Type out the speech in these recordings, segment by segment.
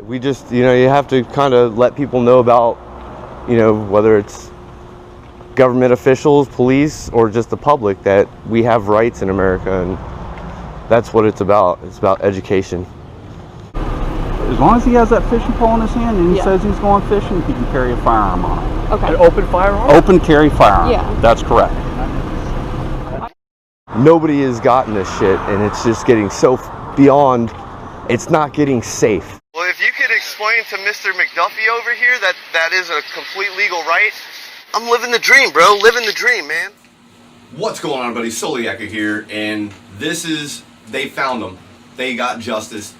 We just, you have to kind of let people know about, whether it's government officials, police, or just the public, that we have rights in America, and that's what it's about. It's about education. As long as he has that fishing pole in his hand and he says he's going fishing, he can carry a firearm on him. Okay. An open firearm? Open carry firearm. Yeah. That's correct. Nobody has gotten this shit, and it's just getting so beyond, it's not getting safe. Well, if you could explain to Mr. McDuffie over here that is a complete legal right, I'm living the dream, bro. Living the dream, man. What's going on, buddy? Soliaka here, and they found them. They got justice.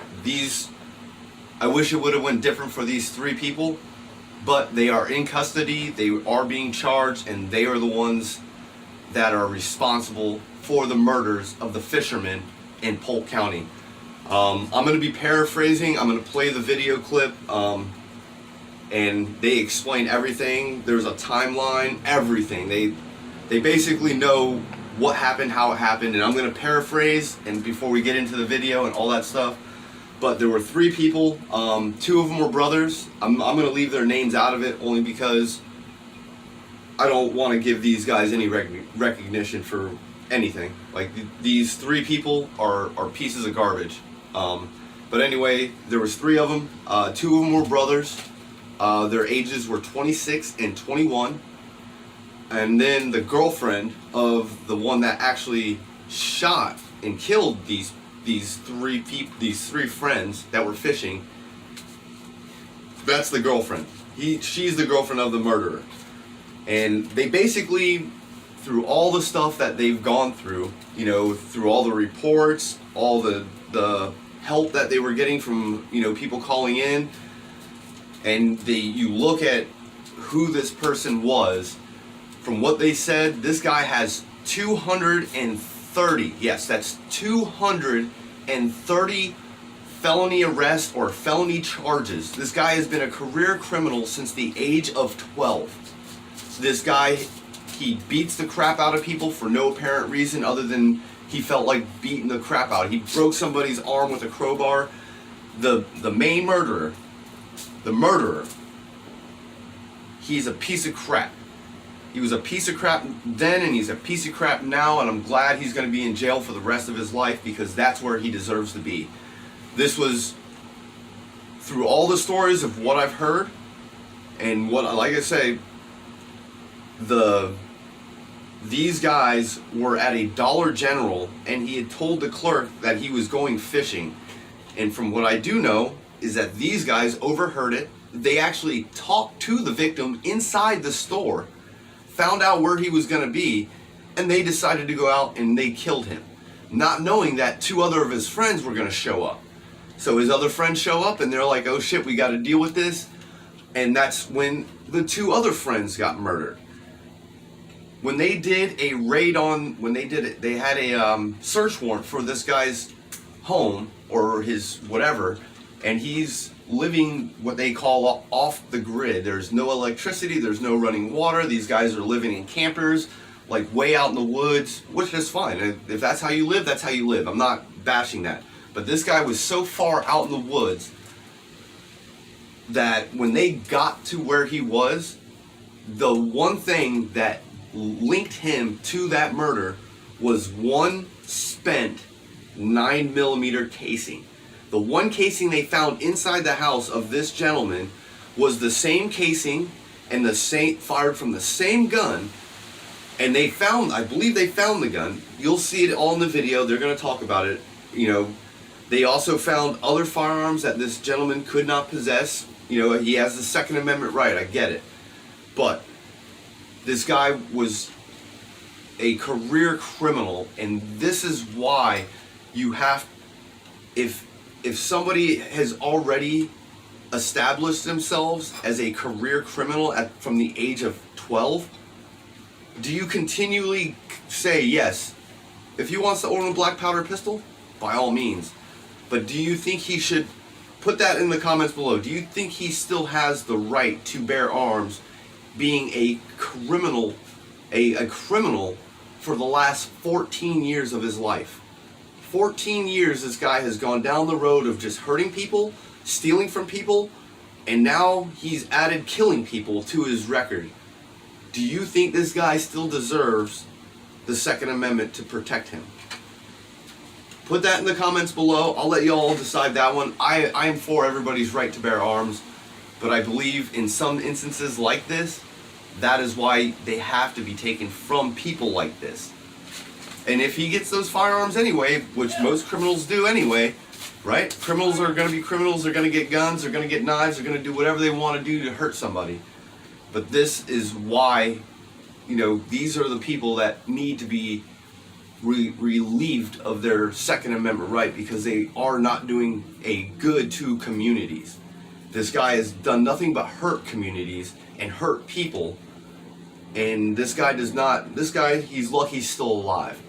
I wish it would have went different for these three people, but they are in custody, they are being charged, and they are the ones that are responsible for the murders of the fishermen in Polk County. I'm going to be paraphrasing. I'm going to play the video clip, and they explain everything. There's a timeline, everything. They basically know what happened, how it happened, and I'm going to paraphrase, and before we get into the video and all that stuff. But there were three people, two of them were brothers. I'm going to leave their names out of it only because I don't want to give these guys any recognition for anything. Like, these three people are pieces of garbage. But anyway, there was three of them. Two of them were brothers. Their ages were 26 and 21. And then the girlfriend of the one that actually shot and killed these three friends that were fishing, that's the girlfriend. She's the girlfriend of the murderer. And they basically, through all the stuff that they've gone through, through all the reports, all the help that they were getting from, people calling in, and you look at who this person was, from what they said, this guy has 230, yes, that's 230 felony arrests or felony charges. This guy has been a career criminal since the age of 12. This guy, he beats the crap out of people for no apparent reason other than he felt like beating the crap out. He broke somebody's arm with a crowbar. The main murderer, the murderer, he's a piece of crap. He was a piece of crap then, and he's a piece of crap now, and I'm glad he's going to be in jail for the rest of his life because that's where he deserves to be. This was, through all the stories of what I've heard, and what, like I say, these guys were at a Dollar General, and he had told the clerk that he was going fishing. And from what I do know is that these guys overheard it. They actually talked to the victim inside the store, found out where he was going to be, and they decided to go out and they killed him, not knowing that two other of his friends were going to show up. So his other friends show up and they're like, oh shit, we got to deal with this. And that's when the two other friends got murdered. When they did a raid they had a search warrant for this guy's home or his whatever, and he's living what they call off the grid. There's no electricity, there's no running water. These guys are living in campers, like way out in the woods, which is fine. If that's how you live, that's how you live. I'm not bashing that. But this guy was so far out in the woods that when they got to where he was, the one thing that linked him to that murder was one spent 9mm casing. The one casing they found inside the house of this gentleman was the same casing and fired from the same gun. And they found, I believe they found the gun. You'll see it all in the video. They're going to talk about it. They also found other firearms that this gentleman could not possess. He has the Second Amendment right. I get it. But this guy was a career criminal, and this is why you have, if somebody has already established themselves as a career criminal from the age of 12, do you continually say yes? If he wants to own a black powder pistol, by all means. But do you think he should, put that in the comments below, do you think he still has the right to bear arms, being a criminal, a criminal for the last 14 years of his life? 14 years this guy has gone down the road of just hurting people, stealing from people, and now he's added killing people to his record. Do you think this guy still deserves the Second Amendment to protect him? Put that in the comments below. I'll let you all decide that one. I am for everybody's right to bear arms, but I believe in some instances like this, that is why they have to be taken from people like this. And if he gets those firearms anyway, which most criminals do anyway, right? Criminals are going to be criminals. They're going to get guns. They're going to get knives. They're going to do whatever they want to do to hurt somebody. But this is why, you know, these are the people that need to be relieved of their Second Amendment right, because they are not doing a good to communities. This guy has done nothing but hurt communities and hurt people. And this guy does not, he's lucky he's still alive.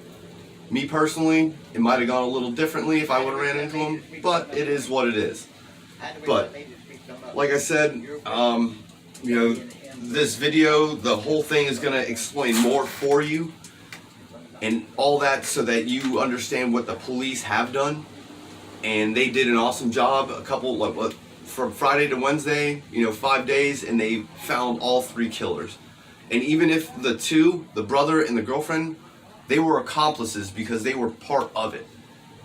Me personally, it might have gone a little differently if I would have ran into him, but it is what it is. But, like I said, you know, this video, the whole thing is going to explain more for you and all that, so that you understand what the police have done. And they did an awesome job. A couple, like, from Friday to Wednesday, you know, 5 days, and they found all 3 killers. And even if the two, the brother and the girlfriend, they were accomplices because they were part of it.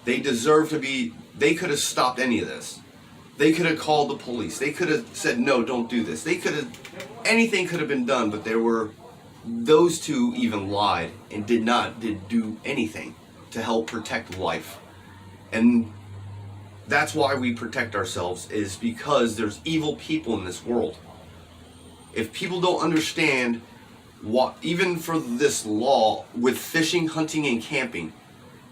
They deserve to be, they could have stopped any of this. They could have called the police. They could have said, no, don't do this. They could have, anything could have been done, but there were, those two even lied and did do anything to help protect life. And that's why we protect ourselves, is because there's evil people in this world. If people don't understand what, even for this law with fishing, hunting, and camping,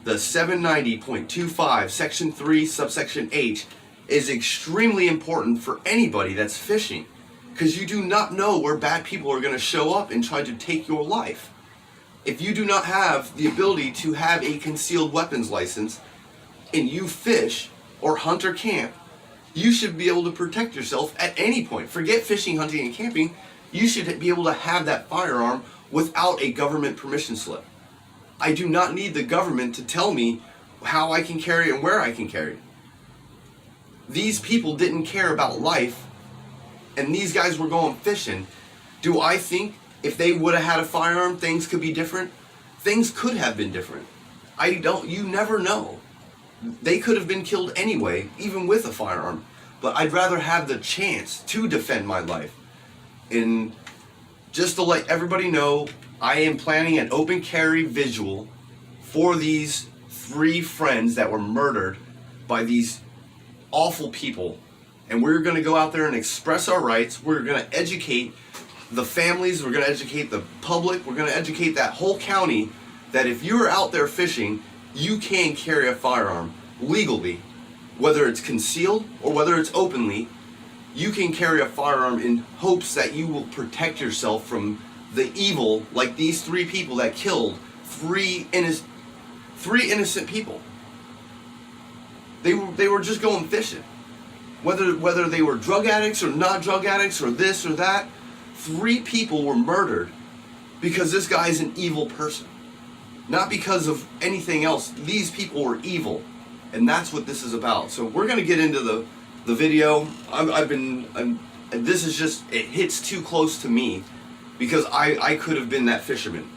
the 790.25 section 3 subsection H is extremely important for anybody that's fishing, because you do not know where bad people are going to show up and try to take your life. If you do not have the ability to have a concealed weapons license and you fish or hunt or camp, you should be able to protect yourself at any point. Forget fishing, hunting, and camping. You should be able to have that firearm without a government permission slip. I do not need the government to tell me how I can carry it and where I can carry it. These people didn't care about life, and these guys were going fishing. Do I think if they would have had a firearm, things could be different? Things could have been different. You never know. They could have been killed anyway, even with a firearm. But I'd rather have the chance to defend my life. And just to let everybody know, I am planning an open carry visual for these 3 friends that were murdered by these awful people. And we're going to go out there and express our rights. We're going to educate the families. We're going to educate the public. We're going to educate that whole county that if you're out there fishing, you can carry a firearm legally. Whether it's concealed or whether it's openly, you can carry a firearm in hopes that you will protect yourself from the evil, like these 3 people that killed 3 innocent people. They were just going fishing. Whether they were drug addicts or not drug addicts or this or that, 3 people were murdered because this guy's an evil person. Not because of anything else. These people were evil. And that's what this is about. So we're going to get into the video. This is just, it hits too close to me because I could have been that fisherman.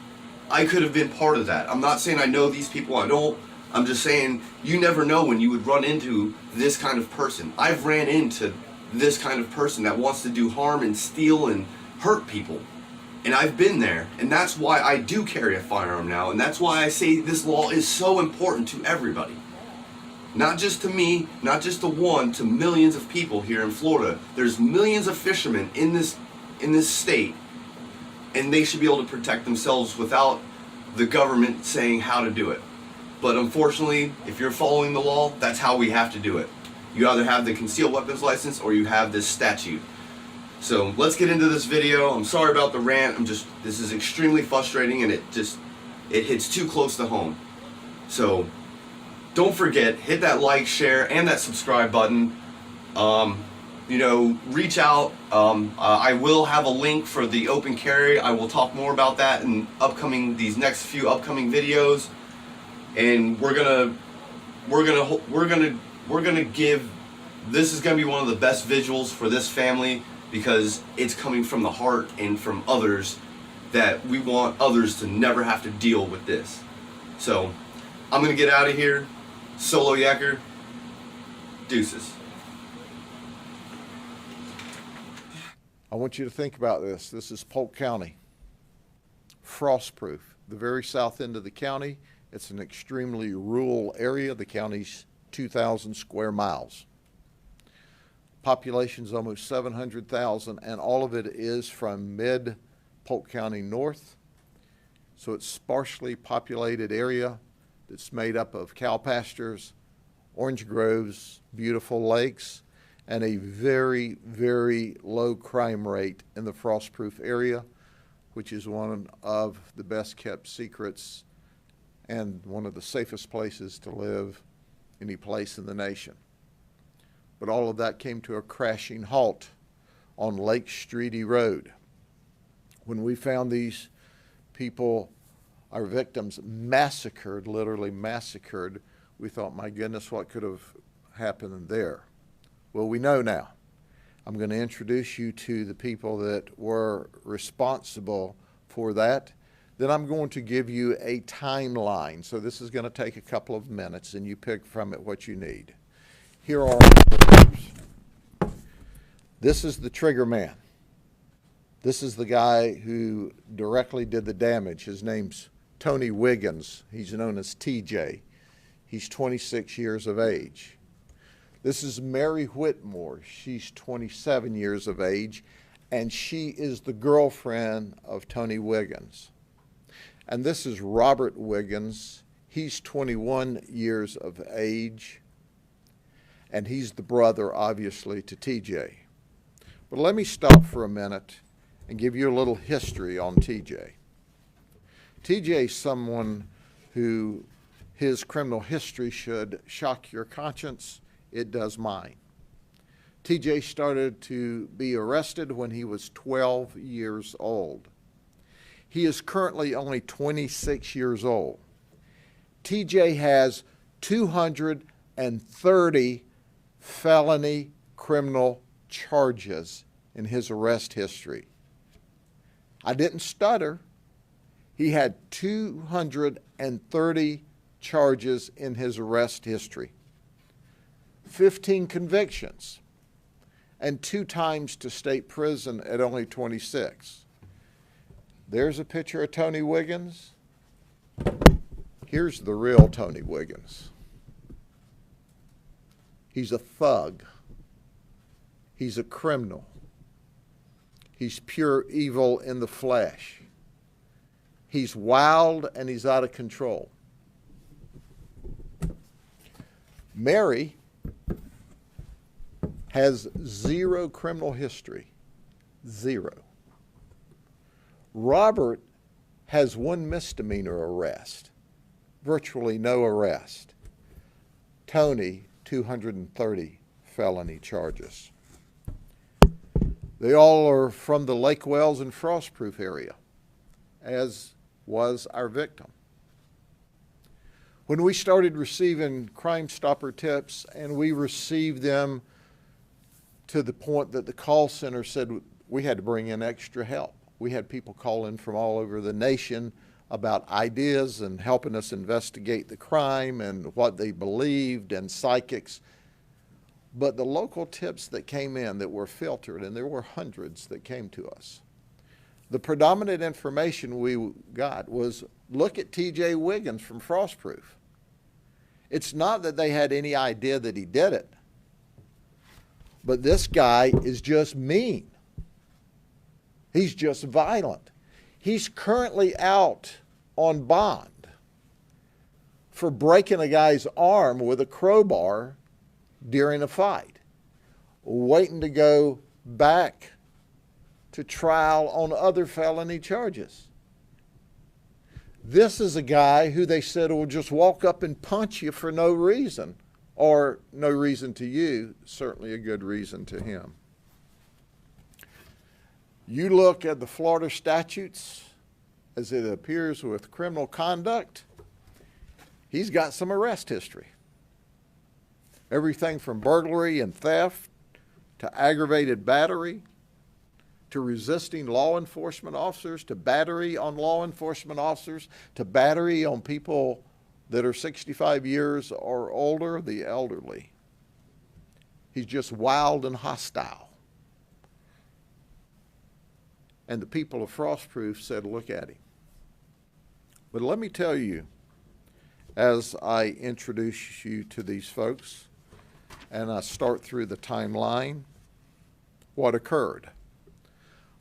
I could have been part of that. I'm not saying I know these people. I don't. I'm just saying you never know when you would run into this kind of person. I've ran into this kind of person that wants to do harm and steal and hurt people. And I've been there. And that's why I do carry a firearm now. And that's why I say this law is so important to everybody. Not just to me, not just to one, to millions of people here in Florida. There's millions of fishermen in this state, and they should be able to protect themselves without the government saying how to do it. But unfortunately, if you're following the law, that's how we have to do it. You either have the concealed weapons license or you have this statute. So let's get into this video. I'm sorry about the rant. This is extremely frustrating, and it hits too close to home. So don't forget, hit that like, share, and that subscribe button. Reach out. I will have a link for the open carry. I will talk more about that in these next few upcoming videos. And we're gonna give This is going to be one of the best visuals for this family because it's coming from the heart and from others that we want others to never have to deal with this. So I'm going to get out of here. Solo Yacker, deuces. I want you to think about this. This is Polk County. Frostproof, the very south end of the county. It's an extremely rural area. The county's 2,000 square miles. Population's almost 700,000, and all of it is from mid-Polk County north. So it's sparsely populated area that's made up of cow pastures, orange groves, beautiful lakes, and a very, very low crime rate in the Frostproof area, which is one of the best kept secrets and one of the safest places to live any place in the nation. But all of that came to a crashing halt on Lake Streety Road. When we found these people, our victims, massacred, literally massacred, we thought, my goodness, what could have happened there? Well, we know now. I'm going to introduce you to the people that were responsible for that. Then I'm going to give you a timeline. So this is going to take a couple of minutes, and you pick from it what you need. Here are the numbers. This is the trigger man. This is the guy who directly did the damage. His name's Tony Wiggins. He's known as TJ. He's 26 years of age. This is Mary Whitmore. She's 27 years of age, and she is the girlfriend of Tony Wiggins. And this is Robert Wiggins. He's 21 years of age, and he's the brother, obviously, to TJ. But let me stop for a minute and give you a little history on TJ. TJ is someone who his criminal history should shock your conscience. It does mine. TJ started to be arrested when he was 12 years old. He is currently only 26 years old. TJ has 230 felony criminal charges in his arrest history. I didn't stutter. He had 230 charges in his arrest history. 15 convictions, and 2 times to state prison at only 26. There's a picture of Tony Wiggins. Here's the real Tony Wiggins. He's a thug. He's a criminal. He's pure evil in the flesh. He's wild and he's out of control. Mary has 0 criminal history. 0. Robert has 1 misdemeanor arrest. Virtually no arrest. Tony, 230 felony charges. They all are from the Lake Wells and Frostproof area, as was our victim. When we started receiving Crime Stopper tips, and we received them to the point that the call center said we had to bring in extra help. We had people call in from all over the nation about ideas and helping us investigate the crime and what they believed and psychics. But the local tips that came in that were filtered, and there were hundreds that came to us, the predominant information we got was, look at TJ Wiggins from Frostproof. It's not that they had any idea that he did it, but this guy is just mean. He's just violent. He's currently out on bond for breaking a guy's arm with a crowbar during a fight, waiting to go back to trial on other felony charges. This is a guy who they said will just walk up and punch you for no reason, or no reason to you, certainly a good reason to him. You look at the Florida statutes as it appears with criminal conduct, he's got some arrest history. Everything from burglary and theft to aggravated battery to resisting law enforcement officers to battery on law enforcement officers to battery on people that are 65 years or older, the elderly. He's just wild and hostile. And the people of Frostproof said, look at him. But let me tell you, as I introduce you to these folks and I start through the timeline, what occurred.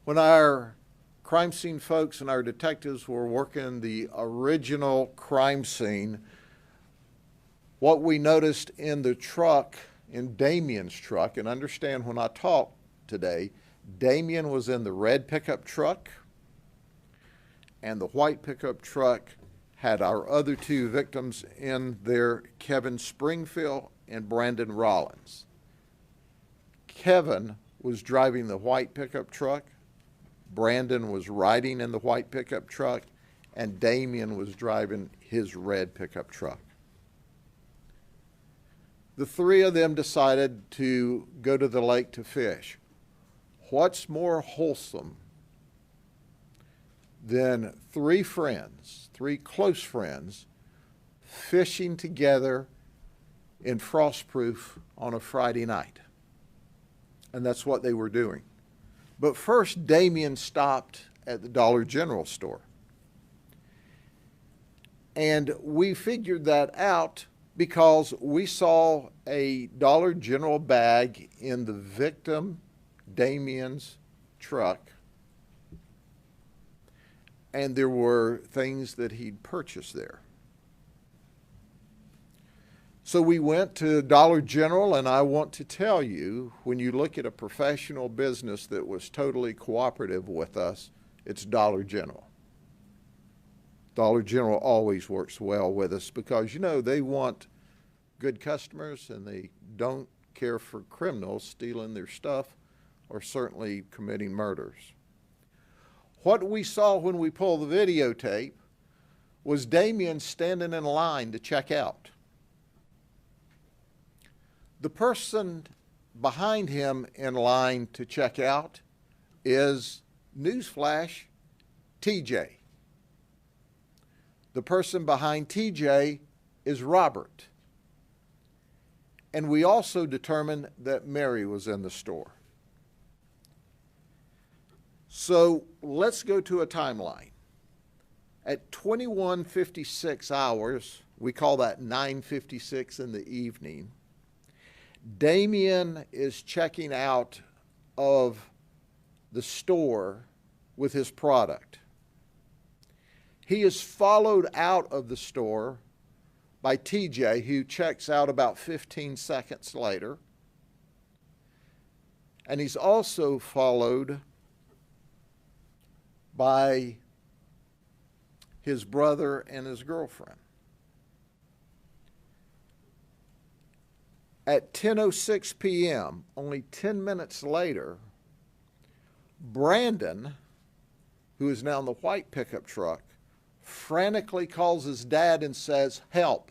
When our crime scene folks and our detectives were working the original crime scene, what we noticed in the truck, in Damien's truck, and understand when I talk today, Damien was in the red pickup truck, and the white pickup truck had our other two victims in there, Kevin Springfield and Brandon Rollins. Kevin was driving the white pickup truck, Brandon was riding in the white pickup truck, and Damien was driving his red pickup truck. The three of them decided to go to the lake to fish. What's more wholesome than three friends, three close friends, fishing together in Frostproof on a Friday night? And that's what they were doing. But first, Damien stopped at the Dollar General store. And we figured that out because we saw a Dollar General bag in the victim, Damien's truck. And there were things that he'd purchased there. So we went to Dollar General, and I want to tell you, when you look at a professional business that was totally cooperative with us, it's Dollar General. Dollar General always works well with us because, you know, they want good customers and they don't care for criminals stealing their stuff or certainly committing murders. What we saw when we pulled the videotape was Damien standing in line to check out. The person behind him in line to check out is, newsflash, TJ. The person behind TJ is Robert. And we also determined that Mary was in the store. So let's go to a timeline. At 21:56 hours, we call that 9:56 in the evening, Damien is checking out of the store with his product. He is followed out of the store by TJ, who checks out about 15 seconds later. And he's also followed by his brother and his girlfriend. At 10:06 p.m., only 10 minutes later, Brandon, who is now in the white pickup truck, frantically calls his dad and says, "Help."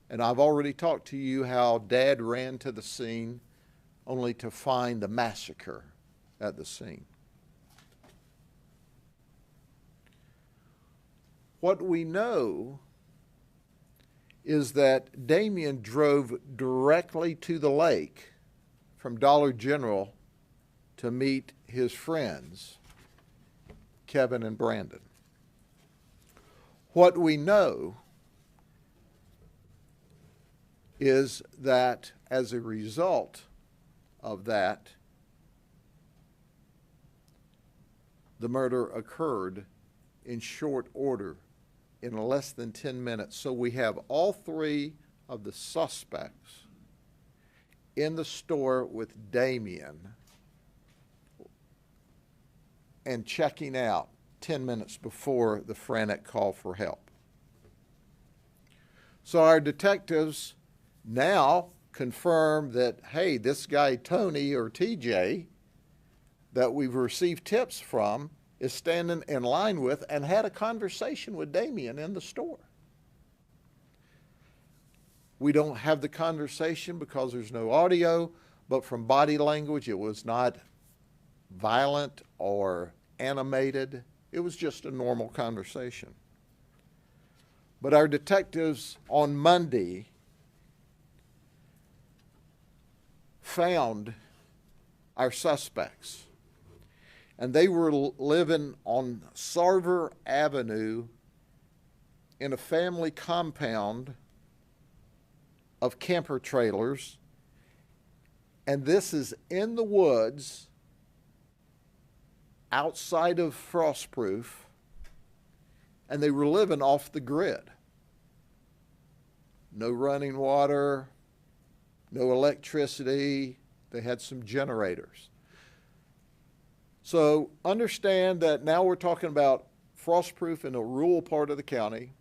And I've already talked to you how Dad ran to the scene only to find the massacre at the scene. What we know is that Damien drove directly to the lake from Dollar General to meet his friends, Kevin and Brandon. What we know is that as a result of that, the murder occurred in short order, in less than 10 minutes. So we have all three of the suspects in the store with Damien and checking out 10 minutes before the frantic call for help. So our detectives now confirm that, hey, this guy Tony or TJ that we've received tips from is standing in line with and had a conversation with Damien in the store. We don't have the conversation because there's no audio, but from body language, it was not violent or animated. It was just a normal conversation. But our detectives on Monday found our suspects, and they were living on Sarver Avenue in a family compound of camper trailers, and this is in the woods outside of Frostproof, and they were living off the grid. No running water, no electricity. They had some generators. So understand that now we're talking about Frostproof in a rural part of the county.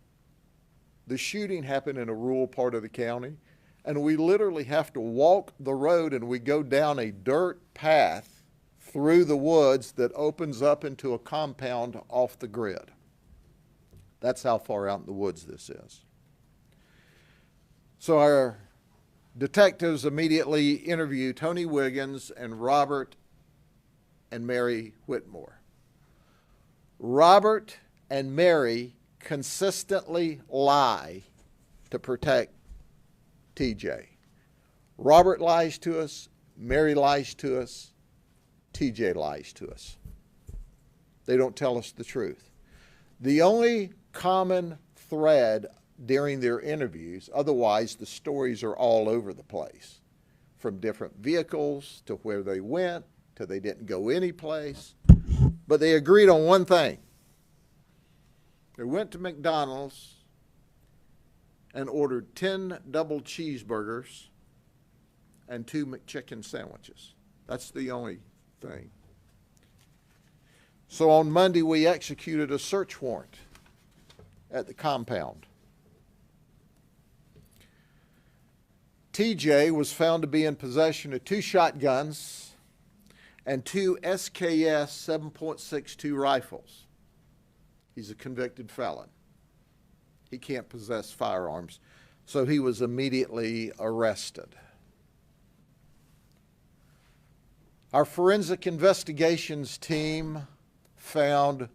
The shooting happened in a rural part of the county, and we literally have to walk the road, and we go down a dirt path through the woods that opens up into a compound off the grid. That's how far out in the woods this is. So our detectives immediately interview Tony Wiggins and Robert and Mary Whitmore. Robert and Mary consistently lie to protect TJ. Robert lies to us, Mary lies to us, TJ lies to us. They don't tell us the truth. The only common thread during their interviews, otherwise the stories are all over the place, from different vehicles to where they went to they didn't go any place, but they agreed on one thing. They went to McDonald's and ordered 10 double cheeseburgers and 2 McChicken sandwiches. That's the only thing. So on Monday, we executed a search warrant at the compound. TJ was found to be in possession of 2 shotguns and 2 SKS 7.62 rifles. He's a convicted felon. He can't possess firearms, so he was immediately arrested. Our forensic investigations team found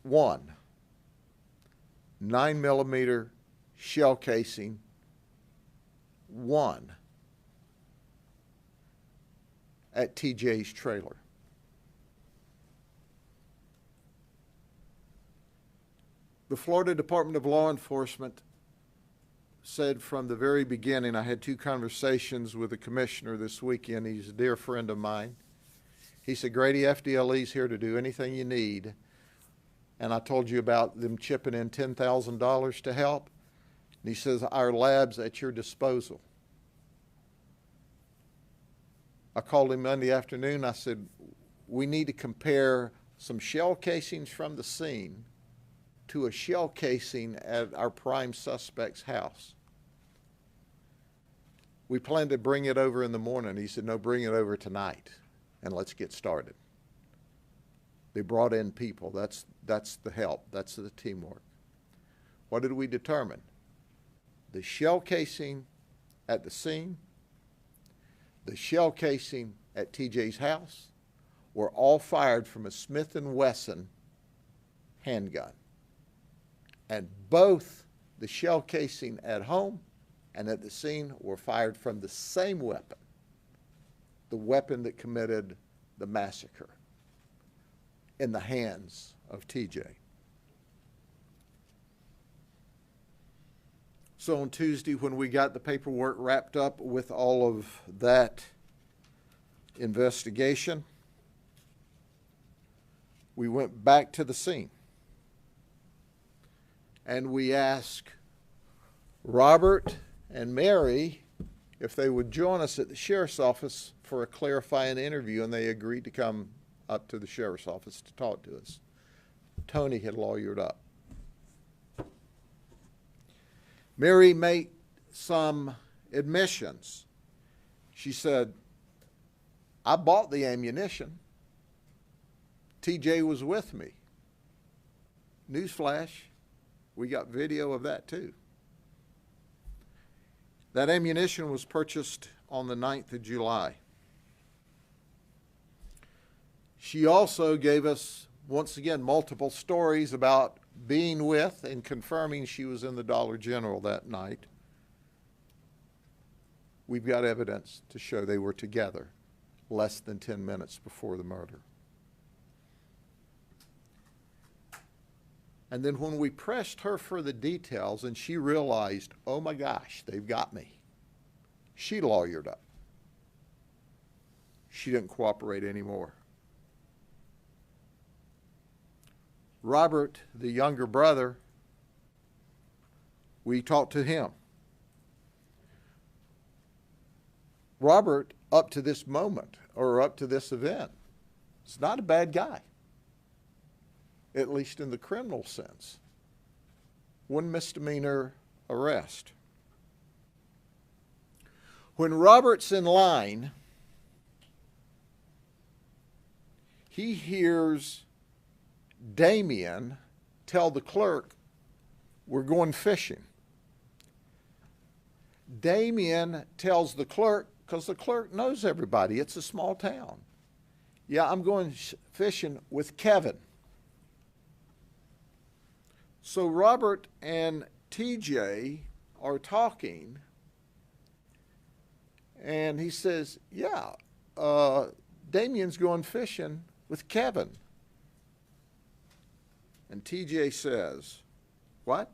1 9mm shell casing, 1 at TJ's trailer. The Florida Department of Law Enforcement said from the very beginning, I had 2 conversations with the commissioner this weekend. He's a dear friend of mine. He said, Grady, FDLE's here to do anything you need. And I told you about them chipping in $10,000 to help. And he says, our lab's at your disposal. I called him Monday afternoon. I said, we need to compare some shell casings from the scene to a shell casing at our prime suspect's house. We planned to bring it over in the morning. He said, no, bring it over tonight and let's get started. They brought in people. That's the help. That's the teamwork. What did we determine? The shell casing at the scene, the shell casing at TJ's house were all fired from a Smith & Wesson handgun. And both the shell casing at home and at the scene were fired from the same weapon, the weapon that committed the massacre, in the hands of TJ. So on Tuesday, when we got the paperwork wrapped up with all of that investigation, we went back to the scene. And we asked Robert and Mary if they would join us at the sheriff's office for a clarifying interview, and they agreed to come up to the sheriff's office to talk to us. Tony had lawyered up. Mary made some admissions. She said, I bought the ammunition. TJ was with me. Newsflash, we got video of that too. That ammunition was purchased on the 9th of July. She also gave us, once again, multiple stories about being with and confirming she was in the Dollar General that night. We've got evidence to show they were together less than 10 minutes before the murder. And then when we pressed her for the details and she realized, oh my gosh, they've got me, she lawyered up. She didn't cooperate anymore. Robert, the younger brother, we talked to him. Robert, up to this moment, or up to this event, is not a bad guy, at least in the criminal sense. One misdemeanor arrest. When Robert's in line, he hears Damien tell the clerk, we're going fishing. Damien tells the clerk, because the clerk knows everybody, it's a small town. Yeah, I'm going fishing with Kevin. So Robert and TJ are talking, and he says, yeah, Damien's going fishing with Kevin. And TJ says, what?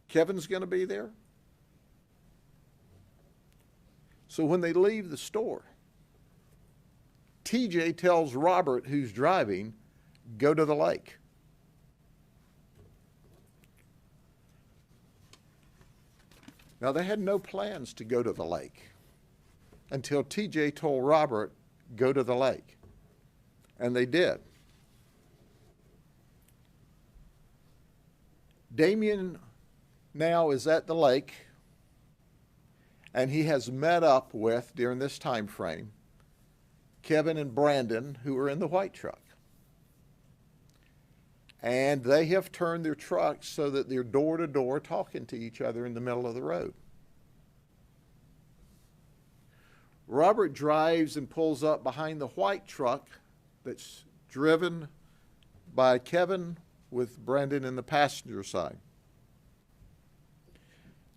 Kevin's going to be there? So when they leave the store, TJ tells Robert, who's driving, go to the lake. Now, they had no plans to go to the lake until TJ told Robert, go to the lake. And they did. Damien now is at the lake, and he has met up with, during this time frame, Kevin and Brandon, who are in the white truck. And they have turned their trucks so that they're door to door talking to each other in the middle of the road. Robert drives and pulls up behind the white truck that's driven by Kevin with Brandon in the passenger side.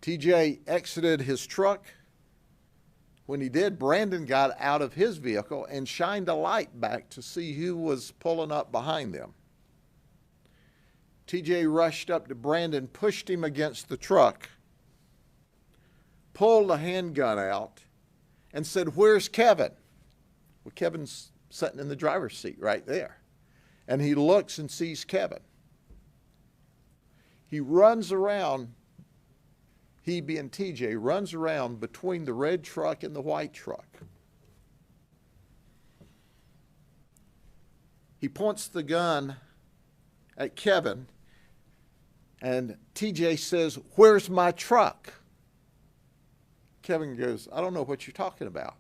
TJ exited his truck. When he did, Brandon got out of his vehicle and shined a light back to see who was pulling up behind them. TJ rushed up to Brandon, pushed him against the truck, pulled a handgun out, and said, where's Kevin? Well, Kevin's sitting in the driver's seat right there. And he looks and sees Kevin. He runs around, he being TJ, runs around between the red truck and the white truck. He points the gun at Kevin, and TJ says, where's my truck? Kevin goes, I don't know what you're talking about.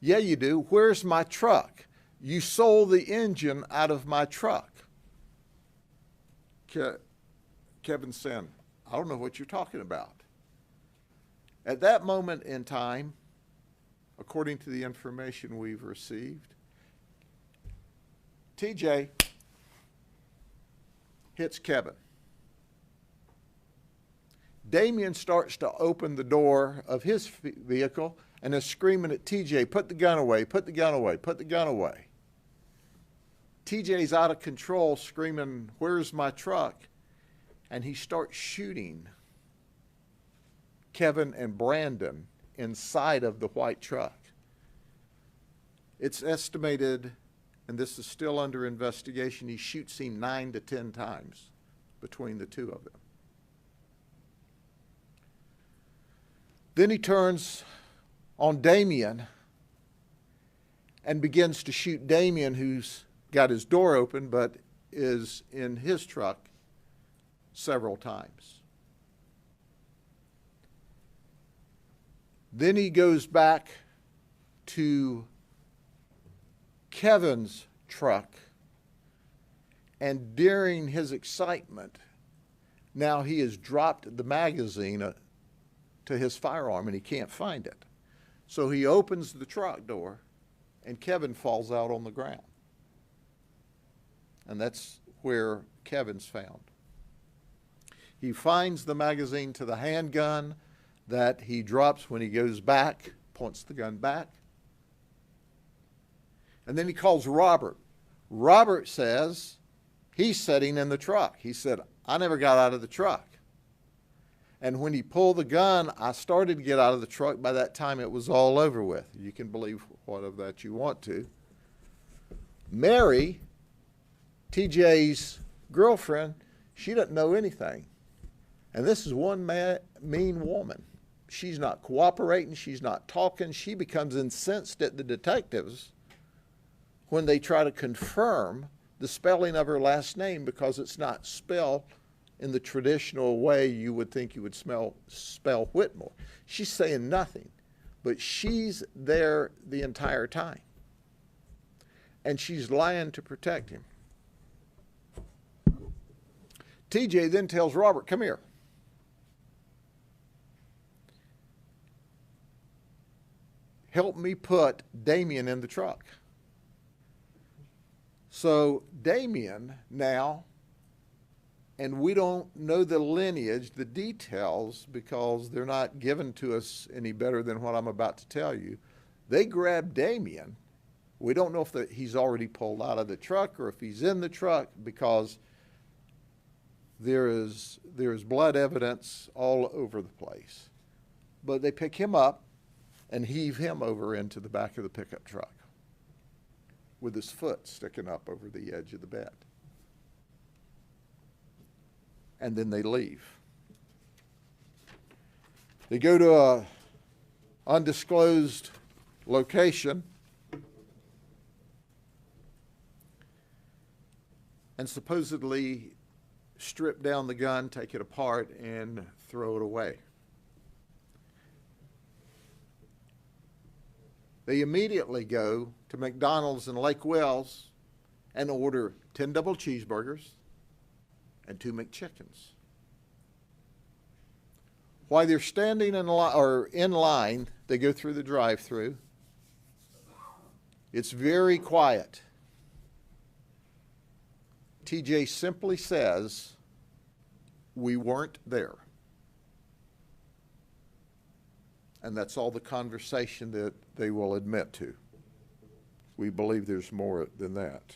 Yeah, you do. Where's my truck? You sold the engine out of my truck. Kevin said, I don't know what you're talking about. At that moment in time, according to the information we've received, TJ hits Kevin. Damien starts to open the door of his vehicle and is screaming at TJ, put the gun away, put the gun away, put the gun away. TJ's out of control, screaming, where's my truck? And he starts shooting Kevin and Brandon inside of the white truck. It's estimated, and this is still under investigation, he shoots him 9 to 10 times between the two of them. Then he turns on Damien and begins to shoot Damien, who's got his door open but is in his truck, several times. Then he goes back to Kevin's truck, and during his excitement, now he has dropped the magazine to his firearm and he can't find it. So he opens the truck door and Kevin falls out on the ground. And that's where Kevin's found. He finds the magazine to the handgun that he drops when he goes back, points the gun back. And then he calls Robert. Robert says he's sitting in the truck. He said, I never got out of the truck. And when he pulled the gun, I started to get out of the truck. By that time, it was all over with. You can believe what of that you want to. Mary, TJ's girlfriend, she doesn't know anything. And this is one mean woman. She's not cooperating. She's not talking. She becomes incensed at the detectives when they try to confirm the spelling of her last name because it's not spelled in the traditional way you would think you would spell Whitmore. She's saying nothing, but she's there the entire time. And she's lying to protect him. TJ then tells Robert, come here. Help me put Damien in the truck. So Damien now, and we don't know the lineage, the details, because they're not given to us any better than what I'm about to tell you. They grab Damien. We don't know if he's already pulled out of the truck or if he's in the truck because there's blood evidence all over the place. But they pick him up and heave him over into the back of the pickup truck with his foot sticking up over the edge of the bed. And then they leave. They go to a undisclosed location and supposedly strip down the gun, take it apart, and throw it away. They immediately go to McDonald's in Lake Wells and order 10 double cheeseburgers and 2 McChickens. While they're standing in line, they go through the drive-thru. It's very quiet. TJ simply says, we weren't there. And that's all the conversation that they will admit to. We believe there's more than that.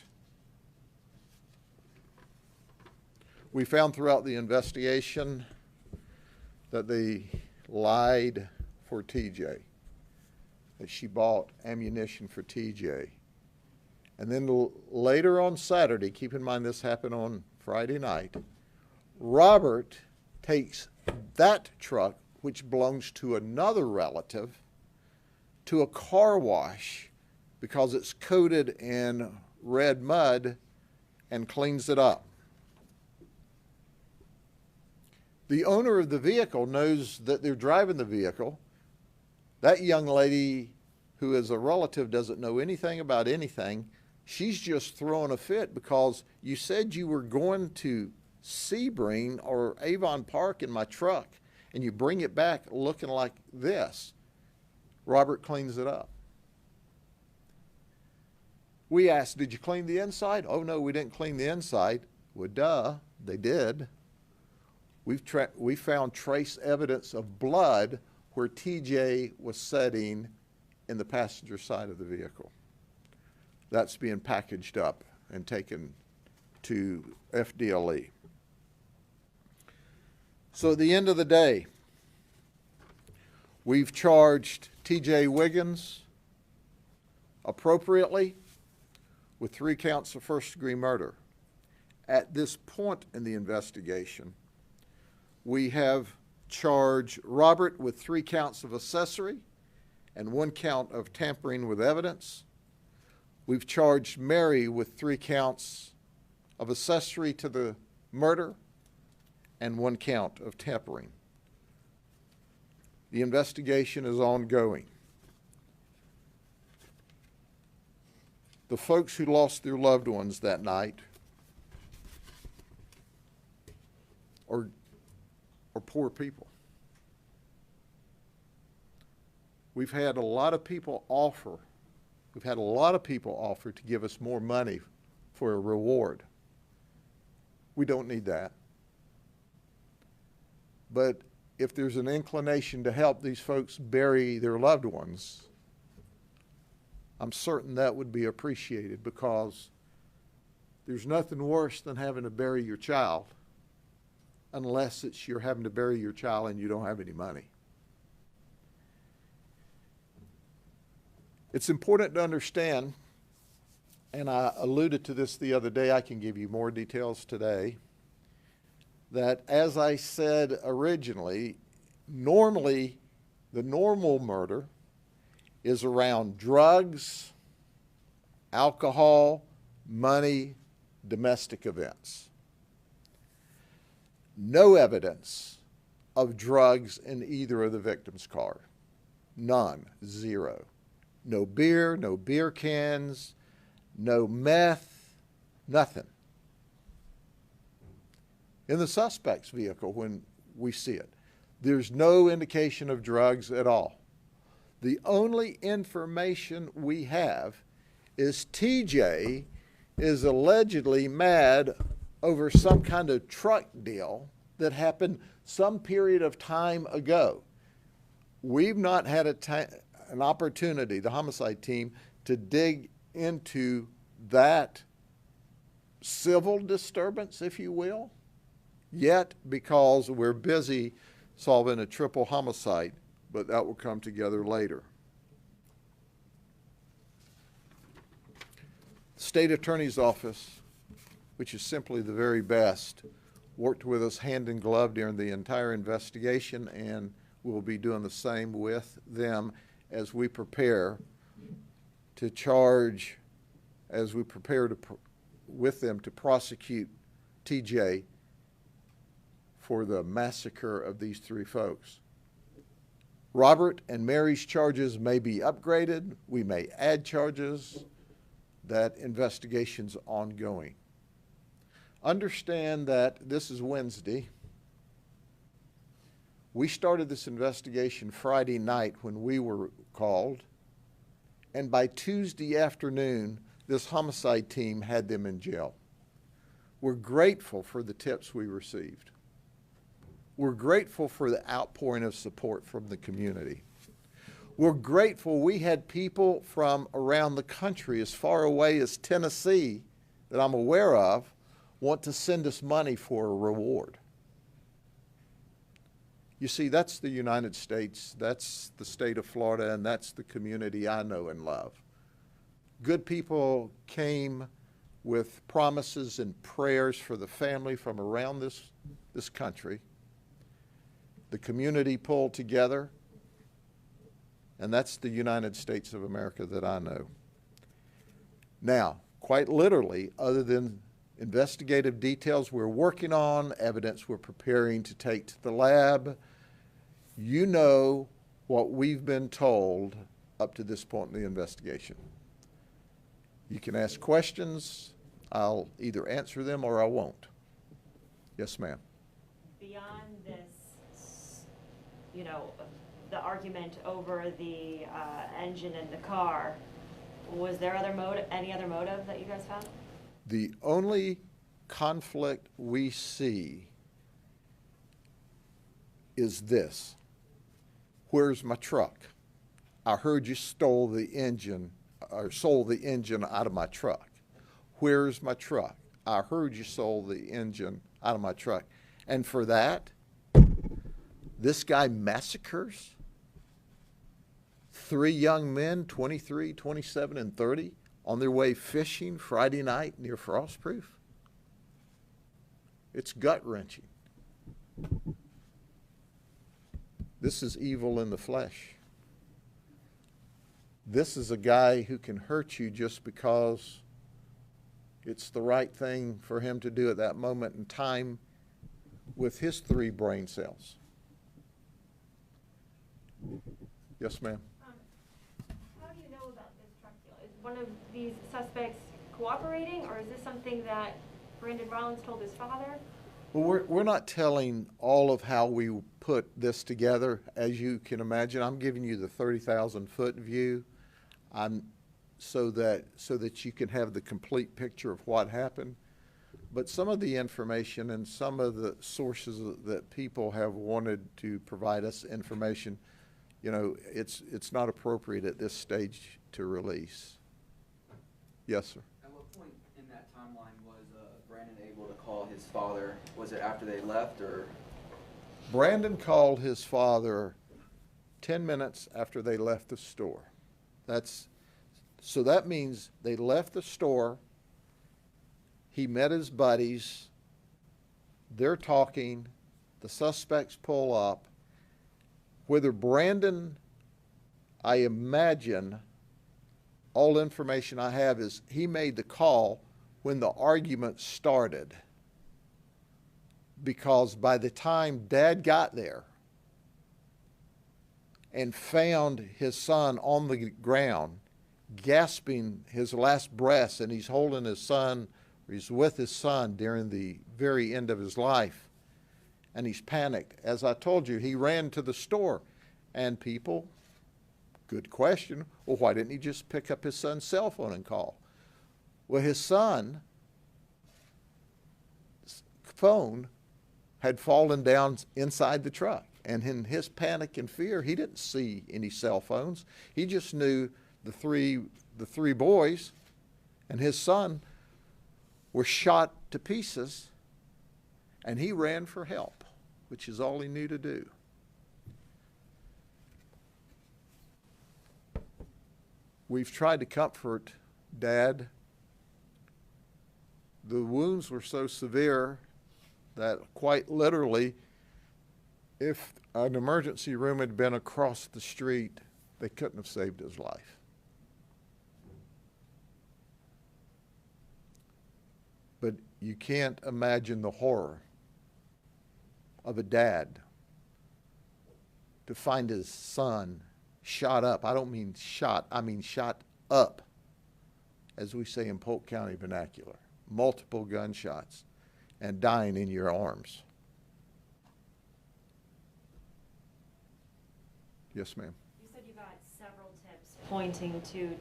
We found throughout the investigation that they lied for TJ, that she bought ammunition for TJ. And then later on Saturday, keep in mind this happened on Friday night, Robert takes that truck, which belongs to another relative, to a car wash because it's coated in red mud and cleans it up. The owner of the vehicle knows that they're driving the vehicle. That young lady who is a relative doesn't know anything about anything. She's just throwing a fit because you said you were going to Sebring or Avon Park in my truck and you bring it back looking like this. Robert cleans it up. We asked, did you clean the inside? Oh no, we didn't clean the inside. Well, duh, they did. We found trace evidence of blood where TJ was sitting in the passenger side of the vehicle. That's being packaged up and taken to FDLE. So at the end of the day, we've charged TJ Wiggins appropriately with 3 counts of first-degree murder. At this point in the investigation, we have charged Robert with 3 counts of accessory and 1 count of tampering with evidence. We've charged Mary with 3 counts of accessory to the murder and 1 count of tampering. The investigation is ongoing. The folks who lost their loved ones that night are poor people. We've had a lot of people offer to give us more money for a reward. We don't need that. But if there's an inclination to help these folks bury their loved ones, I'm certain that would be appreciated, because there's nothing worse than having to bury your child, unless it's you're having to bury your child and you don't have any money. It's important to understand, and I alluded to this the other day, I can give you more details today, that as I said originally, normally the normal murder is around drugs, alcohol, money, domestic events. No evidence of drugs in either of the victims' car. None. Zero. No beer cans, no meth, nothing. In the suspect's vehicle, when we see it, there's no indication of drugs at all. The only information we have is TJ is allegedly mad over some kind of truck deal that happened some period of time ago. We've not had an opportunity, the homicide team, to dig into that civil disturbance, if you will, yet, because we're busy solving a triple homicide, but that will come together later. State Attorney's Office, which is simply the very best, worked with us hand in glove during the entire investigation, and we'll be doing the same with them as we prepare to charge, as we prepare to with them to prosecute TJ for the massacre of these three folks. Robert and Mary's charges may be upgraded. We may add charges. That investigation's ongoing. Understand that this is Wednesday. We started this investigation Friday night when we were called, and by Tuesday afternoon, this homicide team had them in jail. We're grateful for the tips we received. We're grateful for the outpouring of support from the community. We're grateful we had people from around the country, as far away as Tennessee, that I'm aware of, want to send us money for a reward. You see, that's the United States, that's the state of Florida, and that's the community I know and love. Good people came with promises and prayers for the family from around this country. The community pulled together, and that's the United States of America that I know. Now, quite literally, other than investigative details we're working on, evidence we're preparing to take to the lab, you know what we've been told up to this point in the investigation. You can ask questions. I'll either answer them or I won't. Yes, ma'am. Beyond this, you know, the argument over the engine in the car, was there any other motive that you guys found? The only conflict we see is this. Where's my truck? I heard you stole the engine or sold the engine out of my truck. Where's my truck? I heard you sold the engine out of my truck. And for that, this guy massacres 3 young men, 23, 27, and 30, on their way fishing Friday night near Frostproof. It's gut-wrenching. This is evil in the flesh. This is a guy who can hurt you just because it's the right thing for him to do at that moment in time with his 3 brain cells. Yes, ma'am. How do you know about this truck deal? Is one of these suspects cooperating, or is this something that Brandon Rollins told his father? Well, we're not telling all of how we put this together. As you can imagine, I'm giving you the 30,000-foot view. So that you can have the complete picture of what happened. But some of the information and some of the sources that people have wanted to provide us information, you know, it's not appropriate at this stage to release. Yes, sir. At what point in that timeline was Brandon able to call his father? Was it after they left, or? Brandon called his father 10 minutes after they left the store. So that means they left the store, he met his buddies, they're talking, the suspects pull up. Whether Brandon, I imagine, all information I have is he made the call when the argument started. Because by the time Dad got there and found his son on the ground, gasping his last breaths, and he's holding his son, or he's with his son during the very end of his life, and he's panicked. As I told you, he ran to the store, and people, good question, well, why didn't he just pick up his son's cell phone and call? Well, his son's phone had fallen down inside the truck, and in his panic and fear, he didn't see any cell phones. He just knew the three boys and his son were shot to pieces, and he ran for help, which is all he knew to do. We've tried to comfort Dad. The wounds were so severe that quite literally, if an emergency room had been across the street, they couldn't have saved his life. But you can't imagine the horror of a dad to find his son shot up. I don't mean shot, I mean shot up, as we say in Polk County vernacular. Multiple gunshots and dying in your arms. Yes, ma'am. You said you got several tips pointing to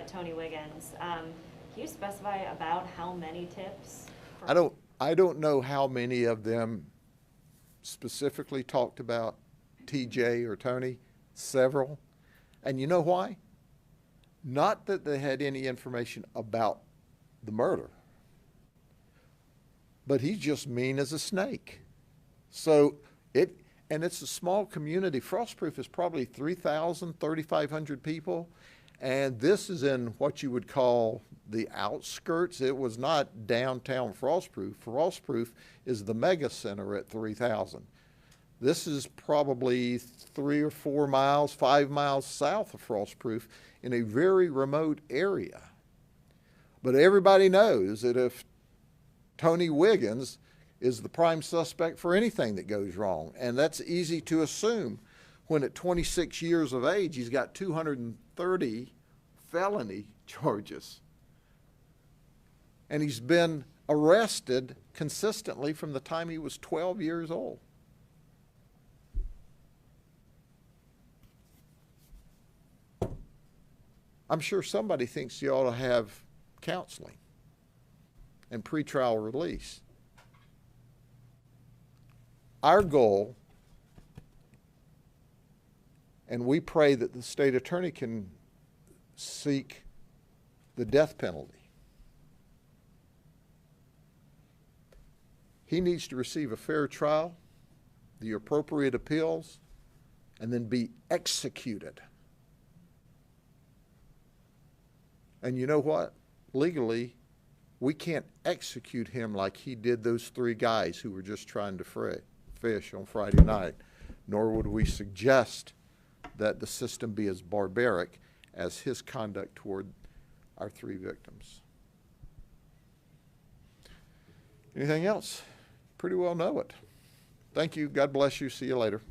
Tony Wiggins. Can you specify about how many tips? I don't know how many of them specifically talked about TJ or Tony. Several. And you know why? Not that they had any information about the murder, but he's just mean as a snake. So it's a small community. Frostproof is probably 3,000, 3,500 people. And this is in what you would call the outskirts. It was not downtown Frostproof. Frostproof is the mega center at 3,000. This is probably 3 or 4 miles, 5 miles south of Frostproof in a very remote area. But everybody knows that if Tony Wiggins is the prime suspect for anything that goes wrong, and that's easy to assume when at 26 years of age, he's got 230 felony charges. And he's been arrested consistently from the time he was 12 years old. I'm sure somebody thinks you ought to have counseling and pretrial release. Our goal, and we pray that the state attorney can seek the death penalty. He needs to receive a fair trial, the appropriate appeals, and then be executed. And you know what? Legally, we can't execute him like he did those 3 guys who were just trying to fish on Friday night, nor would we suggest that the system be as barbaric as his conduct toward our 3 victims. Anything else? Pretty well know it. Thank you. God bless you. See you later.